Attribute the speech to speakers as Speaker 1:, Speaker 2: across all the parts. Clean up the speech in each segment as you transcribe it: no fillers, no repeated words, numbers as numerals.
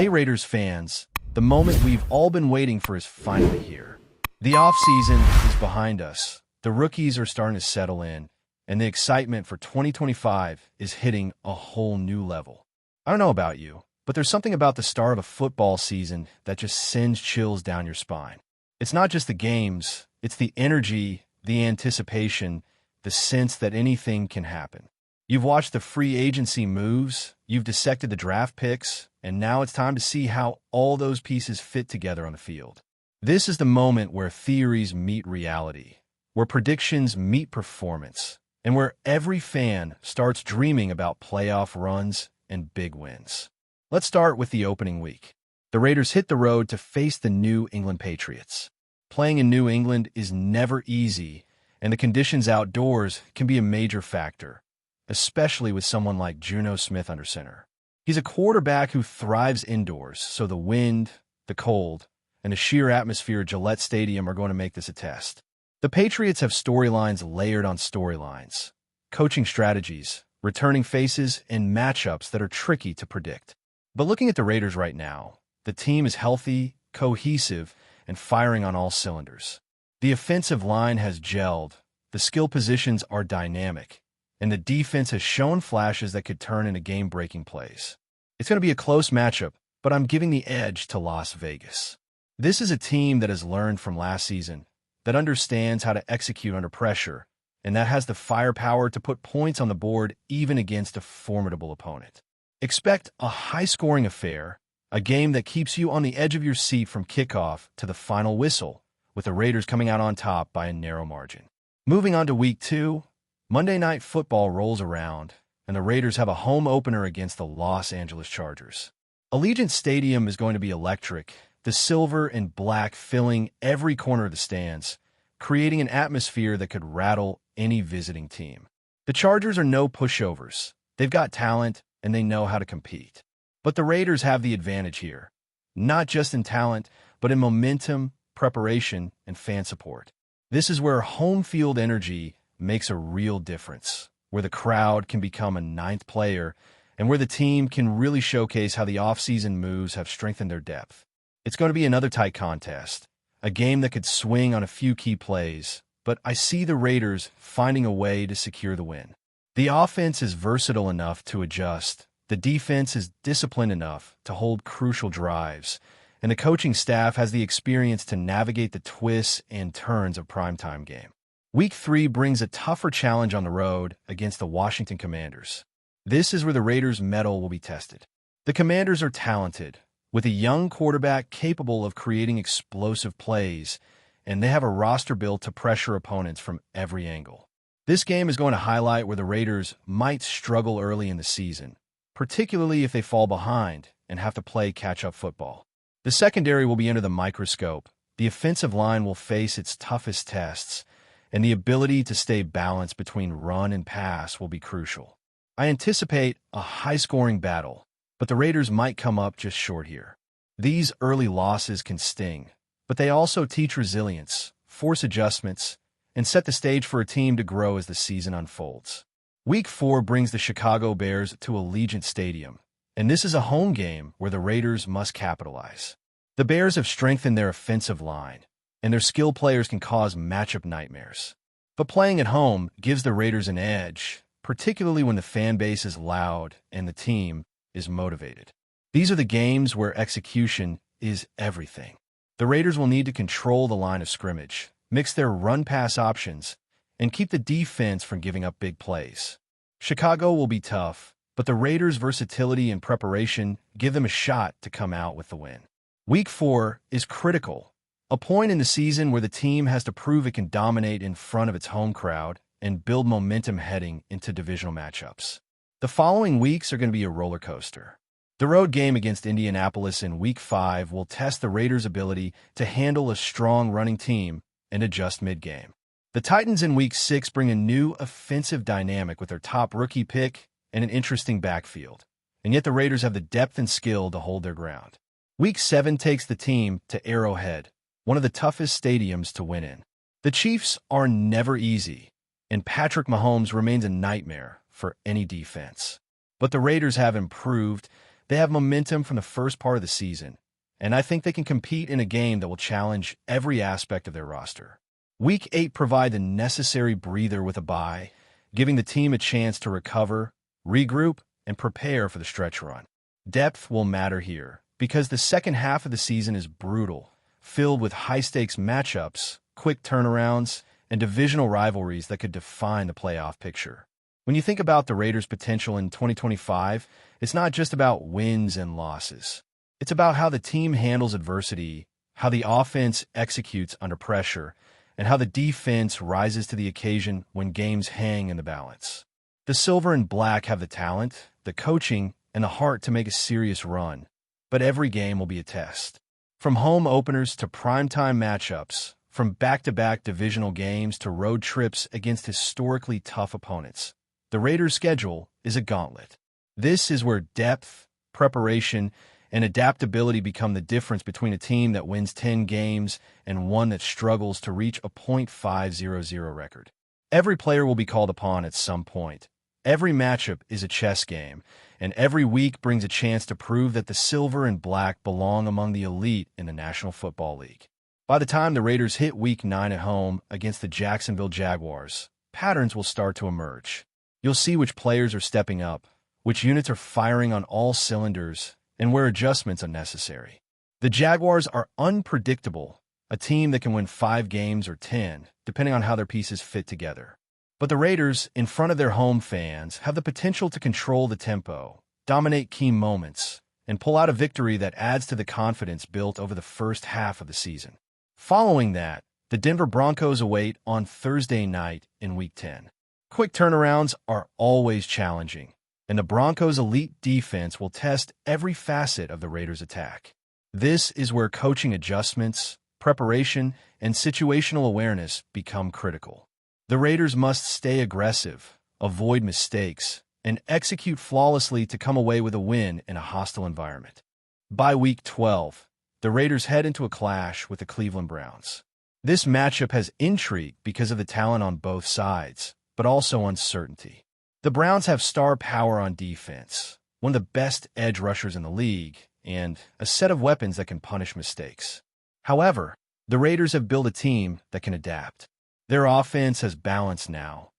Speaker 1: Hey Raiders fans, the moment we've all been waiting for is finally here. The offseason is behind us, the rookies are starting to settle in, and the excitement for 2025 is hitting a whole new level. I don't know about you, but there's something about the start of a football season that just sends chills down your spine. It's not just the games, it's the energy, the anticipation, the sense that anything can happen. You've watched the free agency moves, you've dissected the draft picks, and now it's time to see how all those pieces fit together on the field. This is the moment where theories meet reality, where predictions meet performance, and where every fan starts dreaming about playoff runs and big wins. Let's start with the opening week. The Raiders hit the road to face the New England Patriots. Playing in New England is never easy, and the conditions outdoors can be a major factor, especially with someone like Geno Smith under center. He's a quarterback who thrives indoors, so the wind, the cold, and the sheer atmosphere at Gillette Stadium are going to make this a test. The Patriots have storylines layered on storylines, coaching strategies, returning faces, and matchups that are tricky to predict. But looking at the Raiders right now, the team is healthy, cohesive, and firing on all cylinders. The offensive line has gelled, the skill positions are dynamic, and the defense has shown flashes that could turn into game-breaking plays. It's going to be a close matchup, but I'm giving the edge to Las Vegas. This is a team that has learned from last season, that understands how to execute under pressure, and that has the firepower to put points on the board even against a formidable opponent. Expect a high-scoring affair, a game that keeps you on the edge of your seat from kickoff to the final whistle, with the Raiders coming out on top by a narrow margin. Moving on to Week 2, Monday Night Football rolls around, and the Raiders have a home opener against the Los Angeles Chargers. Allegiant Stadium is going to be electric, the silver and black filling every corner of the stands, creating an atmosphere that could rattle any visiting team. The Chargers are no pushovers. They've got talent, and they know how to compete. But the Raiders have the advantage here, not just in talent, but in momentum, preparation, and fan support. This is where home field energy makes a real difference, where the crowd can become a ninth player, and where the team can really showcase how the offseason moves have strengthened their depth. It's going to be another tight contest, a game that could swing on a few key plays, but I see the Raiders finding a way to secure the win. The offense is versatile enough to adjust, the defense is disciplined enough to hold crucial drives, and the coaching staff has the experience to navigate the twists and turns of primetime game. Week 3 brings a tougher challenge on the road against the Washington Commanders. This is where the Raiders' mettle will be tested. The Commanders are talented, with a young quarterback capable of creating explosive plays, and they have a roster built to pressure opponents from every angle. This game is going to highlight where the Raiders might struggle early in the season, particularly if they fall behind and have to play catch-up football. The secondary will be under the microscope, the offensive line will face its toughest tests, and the ability to stay balanced between run and pass will be crucial. I anticipate a high-scoring battle, but the Raiders might come up just short here. These early losses can sting, but they also teach resilience, force adjustments, and set the stage for a team to grow as the season unfolds. Week 4 brings the Chicago Bears to Allegiant Stadium, and this is a home game where the Raiders must capitalize. The Bears have strengthened their offensive line, and their skilled players can cause matchup nightmares. But playing at home gives the Raiders an edge, particularly when the fan base is loud and the team is motivated. These are the games where execution is everything. The Raiders will need to control the line of scrimmage, mix their run-pass options, and keep the defense from giving up big plays. Chicago will be tough, but the Raiders' versatility and preparation give them a shot to come out with the win. Week 4 is critical, a point in the season where the team has to prove it can dominate in front of its home crowd and build momentum heading into divisional matchups. The following weeks are going to be a roller coaster. The road game against Indianapolis in Week 5 will test the Raiders' ability to handle a strong running team and adjust mid-game. The Titans in Week 6 bring a new offensive dynamic with their top rookie pick and an interesting backfield, and yet the Raiders have the depth and skill to hold their ground. Week 7 takes the team to Arrowhead, one of the toughest stadiums to win in. The Chiefs are never easy, and Patrick Mahomes remains a nightmare for any defense. But the Raiders have improved. They have momentum from the first part of the season, and I think they can compete in a game that will challenge every aspect of their roster. Week 8 provide the necessary breather with a bye, giving the team a chance to recover, regroup, and prepare for the stretch run. Depth will matter here, because the second half of the season is brutal, filled with high-stakes matchups, quick turnarounds, and divisional rivalries that could define the playoff picture. When you think about the Raiders' potential in 2025, it's not just about wins and losses. It's about how the team handles adversity, how the offense executes under pressure, and how the defense rises to the occasion when games hang in the balance. The Silver and Black have the talent, the coaching, and the heart to make a serious run, but every game will be a test. From home openers to primetime matchups, from back-to-back divisional games to road trips against historically tough opponents, the Raiders' schedule is a gauntlet. This is where depth, preparation, and adaptability become the difference between a team that wins 10 games and one that struggles to reach a .500 record. Every player will be called upon at some point. Every matchup is a chess game, and every week brings a chance to prove that the Silver and Black belong among the elite in the National Football League. By the time the Raiders hit Week 9 at home against the Jacksonville Jaguars, patterns will start to emerge. You'll see which players are stepping up, which units are firing on all cylinders, and where adjustments are necessary. The Jaguars are unpredictable, a team that can win 5 games or 10, depending on how their pieces fit together. But the Raiders, in front of their home fans, have the potential to control the tempo, dominate key moments, and pull out a victory that adds to the confidence built over the first half of the season. Following that, the Denver Broncos await on Thursday night in Week 10. Quick turnarounds are always challenging, and the Broncos' elite defense will test every facet of the Raiders' attack. This is where coaching adjustments, preparation, and situational awareness become critical. The Raiders must stay aggressive, avoid mistakes, and execute flawlessly to come away with a win in a hostile environment. By Week 12, the Raiders head into a clash with the Cleveland Browns. This matchup has intrigue because of the talent on both sides, but also uncertainty. The Browns have star power on defense, one of the best edge rushers in the league, and a set of weapons that can punish mistakes. However, the Raiders have built a team that can adapt. Their offense has balance now,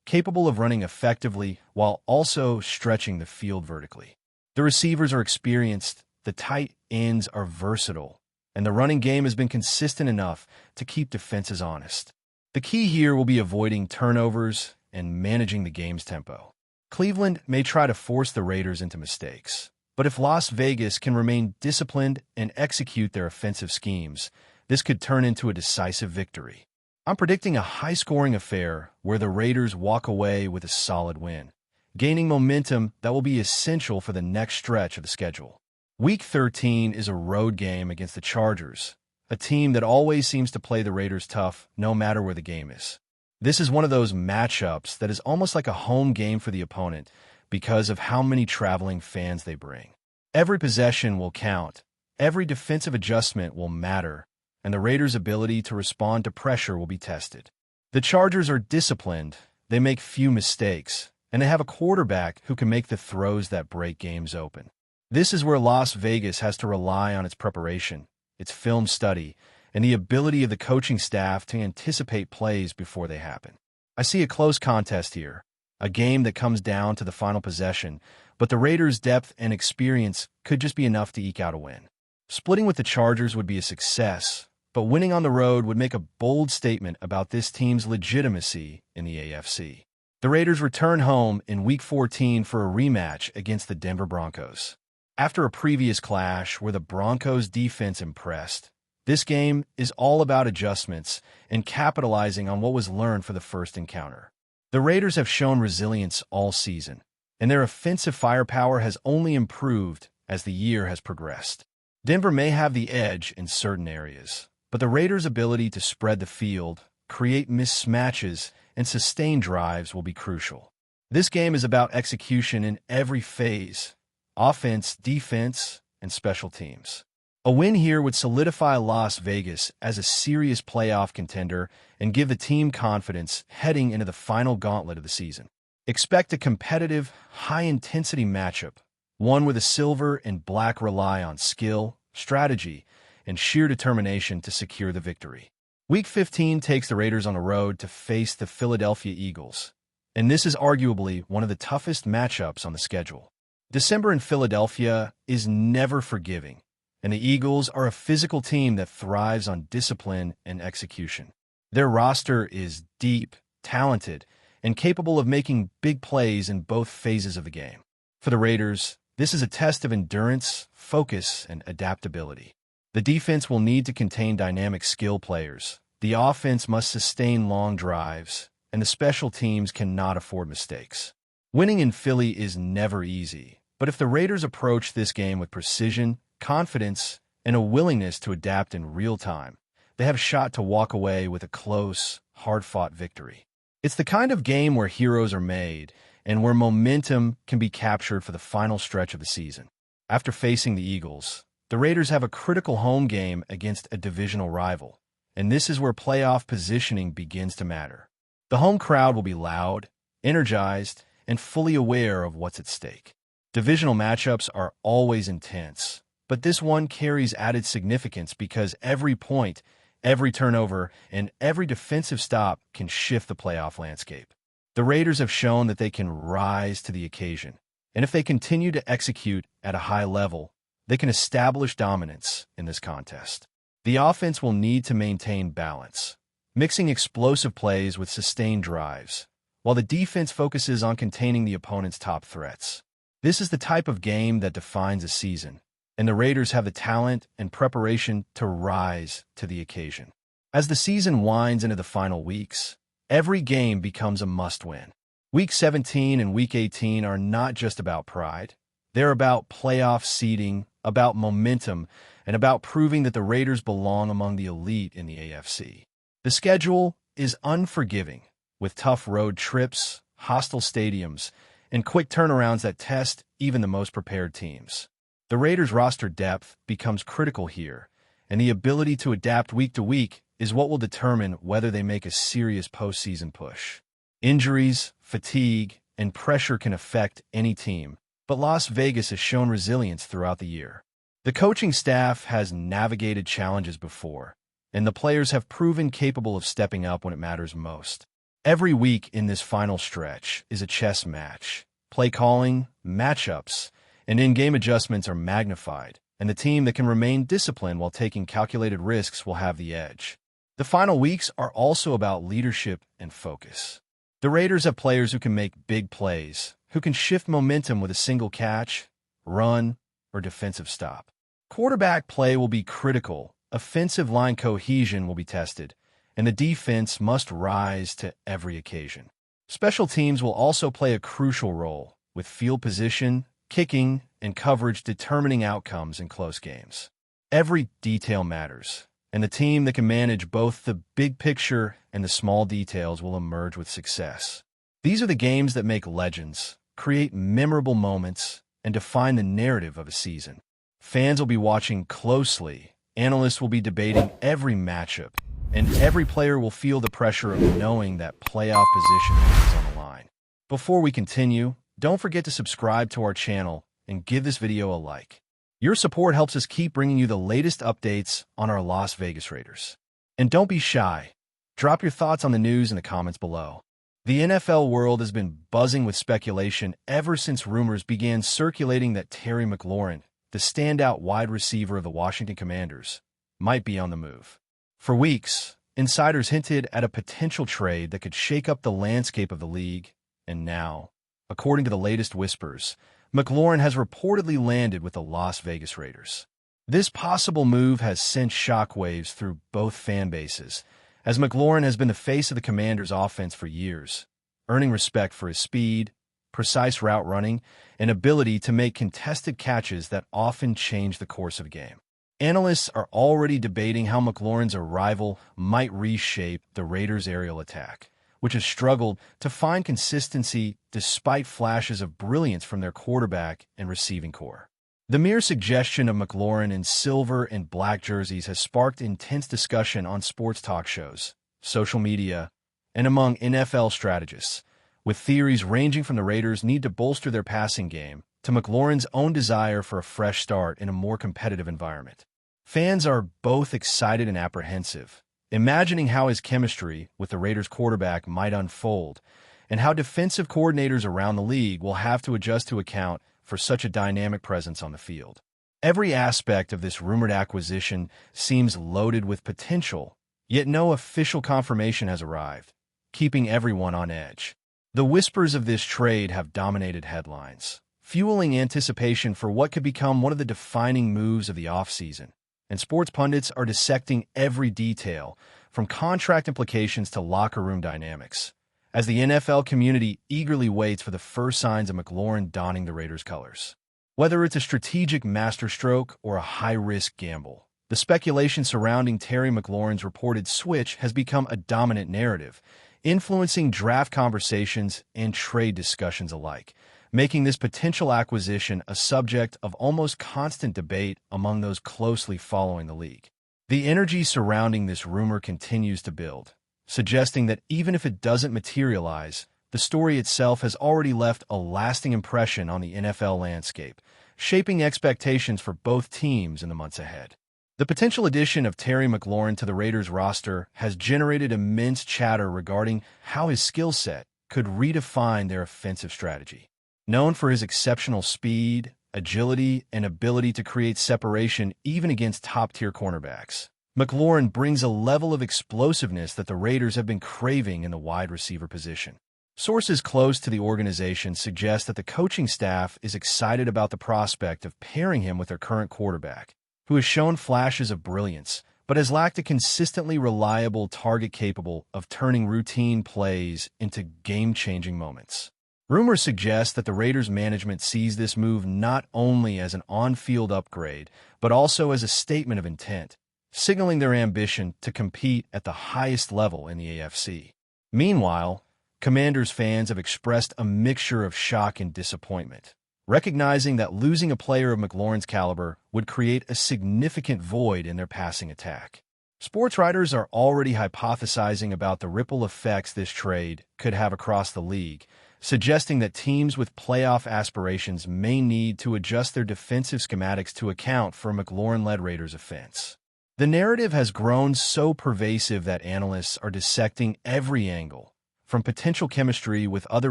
Speaker 1: capable of running effectively while also stretching the field vertically. The receivers are experienced, the tight ends are versatile, and the running game has been consistent enough to keep defenses honest. The key here will be avoiding turnovers and managing the game's tempo. Cleveland may try to force the Raiders into mistakes, but if Las Vegas can remain disciplined and execute their offensive schemes, this could turn into a decisive victory. I'm predicting a high-scoring affair where the Raiders walk away with a solid win, gaining momentum that will be essential for the next stretch of the schedule. Week 13 is a road game against the Chargers, a team that always seems to play the Raiders tough no matter where the game is. This is one of those matchups that is almost like a home game for the opponent because of how many traveling fans they bring. Every possession will count, every defensive adjustment will matter, and the Raiders' ability to respond to pressure will be tested. The Chargers are disciplined, they make few mistakes, and they have a quarterback who can make the throws that break games open. This is where Las Vegas has to rely on its preparation, its film study, and the ability of the coaching staff to anticipate plays before they happen. I see a close contest here, a game that comes down to the final possession, but the Raiders' depth and experience could just be enough to eke out a win. Splitting with the Chargers would be a success, but winning on the road would make a bold statement about this team's legitimacy in the AFC. The Raiders return home in Week 14 for a rematch against the Denver Broncos. After a previous clash where the Broncos' defense impressed, this game is all about adjustments and capitalizing on what was learned for the first encounter. The Raiders have shown resilience all season, and their offensive firepower has only improved as the year has progressed. Denver may have the edge in certain areas, but the Raiders' ability to spread the field, create mismatches, and sustain drives will be crucial. This game is about execution in every phase: offense, defense, and special teams. A win here would solidify Las Vegas as a serious playoff contender and give the team confidence heading into the final gauntlet of the season. Expect a competitive, high-intensity matchup one where the silver and black rely on skill, strategy, and sheer determination to secure the victory. Week 15 takes the Raiders on the road to face the Philadelphia Eagles, and this is arguably one of the toughest matchups on the schedule. December in Philadelphia is never forgiving, and the Eagles are a physical team that thrives on discipline and execution. Their roster is deep, talented, and capable of making big plays in both phases of the game. For the Raiders, this is a test of endurance, focus, and adaptability. The defense will need to contain dynamic skill players. The offense must sustain long drives, and the special teams cannot afford mistakes. Winning in Philly is never easy, but if the Raiders approach this game with precision, confidence, and a willingness to adapt in real time, they have a shot to walk away with a close, hard-fought victory. It's the kind of game where heroes are made and where momentum can be captured for the final stretch of the season. After facing the Eagles, the Raiders have a critical home game against a divisional rival, and this is where playoff positioning begins to matter. The home crowd will be loud, energized, and fully aware of what's at stake. Divisional matchups are always intense, but this one carries added significance because every point, every turnover, and every defensive stop can shift the playoff landscape. The Raiders have shown that they can rise to the occasion, and if they continue to execute at a high level, they can establish dominance in this contest. The offense will need to maintain balance, mixing explosive plays with sustained drives, while the defense focuses on containing the opponent's top threats. This is the type of game that defines a season, and the Raiders have the talent and preparation to rise to the occasion. As the season winds into the final weeks, every game becomes a must-win. Week 17 and Week 18 are not just about pride. They're about playoff seeding, about momentum, and about proving that the Raiders belong among the elite in the AFC. The schedule is unforgiving, with tough road trips, hostile stadiums, and quick turnarounds that test even the most prepared teams. The Raiders' roster depth becomes critical here, and the ability to adapt week to week is what will determine whether they make a serious postseason push. Injuries, fatigue, and pressure can affect any team, but Las Vegas has shown resilience throughout the year. The coaching staff has navigated challenges before, and the players have proven capable of stepping up when it matters most. Every week in this final stretch is a chess match. Play calling, matchups, and in-game adjustments are magnified, and the team that can remain disciplined while taking calculated risks will have the edge. The final weeks are also about leadership and focus. The Raiders have players who can make big plays, who can shift momentum with a single catch, run, or defensive stop. Quarterback play will be critical, offensive line cohesion will be tested, and the defense must rise to every occasion. Special teams will also play a crucial role, with field position, kicking, and coverage determining outcomes in close games. Every detail matters, and the team that can manage both the big picture and the small details will emerge with success. These are the games that make legends, create memorable moments, and define the narrative of a season. Fans will be watching closely, analysts will be debating every matchup, and every player will feel the pressure of knowing that playoff position is on the line. Before we continue, don't forget to subscribe to our channel and give this video a like. Your support helps us keep bringing you the latest updates on our Las Vegas Raiders. And don't be shy. Drop your thoughts on the news in the comments below. The NFL world has been buzzing with speculation ever since rumors began circulating that Terry McLaurin, the standout wide receiver of the Washington Commanders, might be on the move. For weeks, insiders hinted at a potential trade that could shake up the landscape of the league, and now, according to the latest whispers, McLaurin has reportedly landed with the Las Vegas Raiders. This possible move has sent shockwaves through both fan bases, as McLaurin has been the face of the Commanders' offense for years, earning respect for his speed, precise route running, and ability to make contested catches that often change the course of a game. Analysts are already debating how McLaurin's arrival might reshape the Raiders' aerial attack, which has struggled to find consistency despite flashes of brilliance from their quarterback and receiving core. The mere suggestion of McLaurin in silver and black jerseys has sparked intense discussion on sports talk shows, social media, and among NFL strategists, with theories ranging from the Raiders need to bolster their passing game to McLaurin's own desire for a fresh start in a more competitive environment. Fans are both excited and apprehensive, imagining how his chemistry with the Raiders quarterback might unfold, and how defensive coordinators around the league will have to adjust to account for such a dynamic presence on the field. Every aspect of this rumored acquisition seems loaded with potential, yet no official confirmation has arrived, keeping everyone on edge. The whispers of this trade have dominated headlines, fueling anticipation for what could become one of the defining moves of the offseason. And sports pundits are dissecting every detail, from contract implications to locker room dynamics, as the NFL community eagerly waits for the first signs of McLaurin donning the Raiders' colors. Whether it's a strategic masterstroke or a high-risk gamble, the speculation surrounding Terry McLaurin's reported switch has become a dominant narrative, influencing draft conversations and trade discussions alike, making this potential acquisition a subject of almost constant debate among those closely following the league. The energy surrounding this rumor continues to build, suggesting that even if it doesn't materialize, the story itself has already left a lasting impression on the NFL landscape, shaping expectations for both teams in the months ahead. The potential addition of Terry McLaurin to the Raiders roster has generated immense chatter regarding how his skill set could redefine their offensive strategy. Known for his exceptional speed, agility, and ability to create separation even against top-tier cornerbacks, McLaurin brings a level of explosiveness that the Raiders have been craving in the wide receiver position. Sources close to the organization suggest that the coaching staff is excited about the prospect of pairing him with their current quarterback, who has shown flashes of brilliance but has lacked a consistently reliable target capable of turning routine plays into game-changing moments. Rumors suggest that the Raiders management sees this move not only as an on-field upgrade, but also as a statement of intent, signaling their ambition to compete at the highest level in the AFC. Meanwhile, Commanders fans have expressed a mixture of shock and disappointment, recognizing that losing a player of McLaurin's caliber would create a significant void in their passing attack. Sports writers are already hypothesizing about the ripple effects this trade could have across the league, suggesting that teams with playoff aspirations may need to adjust their defensive schematics to account for a McLaurin-led Raiders offense. The narrative has grown so pervasive that analysts are dissecting every angle, from potential chemistry with other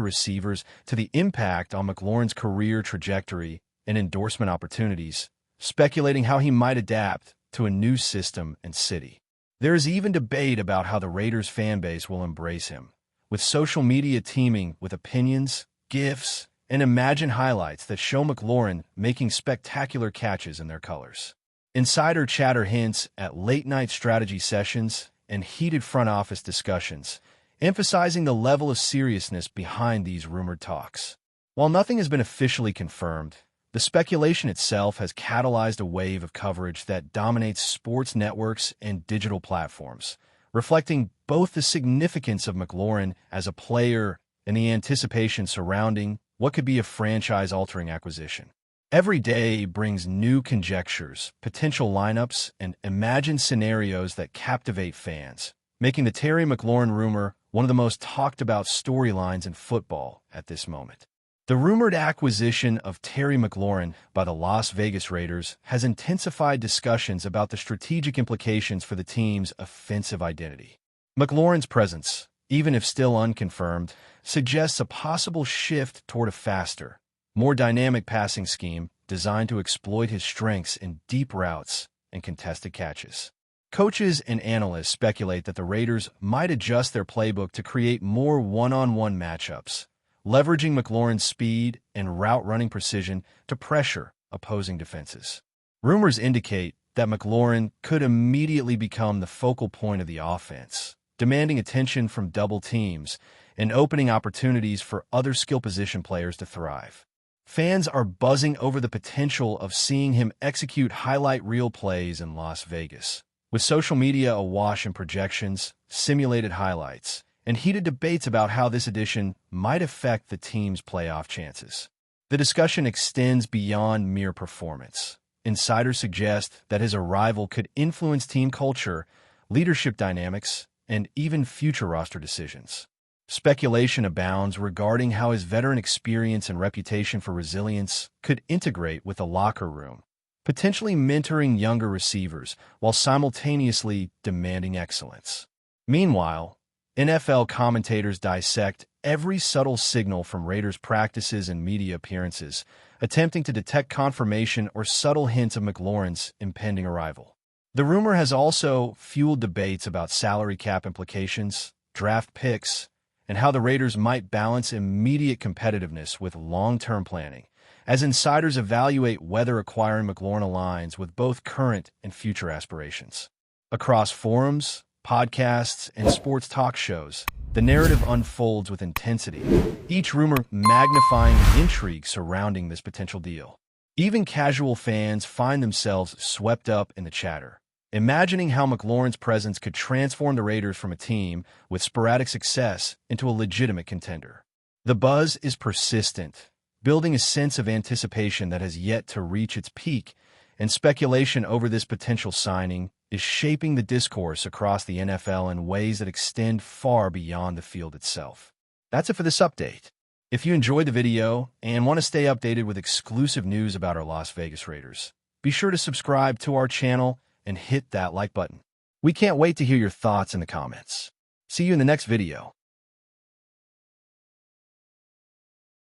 Speaker 1: receivers to the impact on McLaurin's career trajectory and endorsement opportunities, speculating how he might adapt to a new system and city. There is even debate about how the Raiders fanbase will embrace him, with social media teeming with opinions, GIFs, and imagined highlights that show McLaurin making spectacular catches in their colors. Insider chatter hints at late-night strategy sessions and heated front office discussions, emphasizing the level of seriousness behind these rumored talks. While nothing has been officially confirmed, the speculation itself has catalyzed a wave of coverage that dominates sports networks and digital platforms, reflecting both the significance of McLaurin as a player and the anticipation surrounding what could be a franchise-altering acquisition. Every day brings new conjectures, potential lineups, and imagined scenarios that captivate fans, making the Terry McLaurin rumor one of the most talked-about storylines in football at this moment. The rumored acquisition of Terry McLaurin by the Las Vegas Raiders has intensified discussions about the strategic implications for the team's offensive identity. McLaurin's presence, even if still unconfirmed, suggests a possible shift toward a faster, more dynamic passing scheme designed to exploit his strengths in deep routes and contested catches. Coaches and analysts speculate that the Raiders might adjust their playbook to create more one-on-one matchups, leveraging McLaurin's speed and route-running precision to pressure opposing defenses. Rumors indicate that McLaurin could immediately become the focal point of the offense, demanding attention from double teams and opening opportunities for other skill position players to thrive. Fans are buzzing over the potential of seeing him execute highlight reel plays in Las Vegas, with social media awash in projections, simulated highlights, and heated debates about how this addition might affect the team's playoff chances. The discussion extends beyond mere performance. Insiders suggest that his arrival could influence team culture, leadership dynamics, and even future roster decisions. Speculation abounds regarding how his veteran experience and reputation for resilience could integrate with the locker room, potentially mentoring younger receivers while simultaneously demanding excellence. Meanwhile, NFL commentators dissect every subtle signal from Raiders practices and media appearances, attempting to detect confirmation or subtle hints of McLaurin's impending arrival. The rumor has also fueled debates about salary cap implications, draft picks, and how the Raiders might balance immediate competitiveness with long-term planning, as insiders evaluate whether acquiring McLaurin aligns with both current and future aspirations. Across forums, podcasts, and sports talk shows, the narrative unfolds with intensity, each rumor magnifying the intrigue surrounding this potential deal. Even casual fans find themselves swept up in the chatter, imagining how McLaurin's presence could transform the Raiders from a team with sporadic success into a legitimate contender. The buzz is persistent, building a sense of anticipation that has yet to reach its peak, and speculation over this potential signing is shaping the discourse across the NFL in ways that extend far beyond the field itself. That's it for this update. If you enjoyed the video and want to stay updated with exclusive news about our Las Vegas Raiders, be sure to subscribe to our channel and hit that like button. We can't wait to hear your thoughts in the comments. See you in the next video.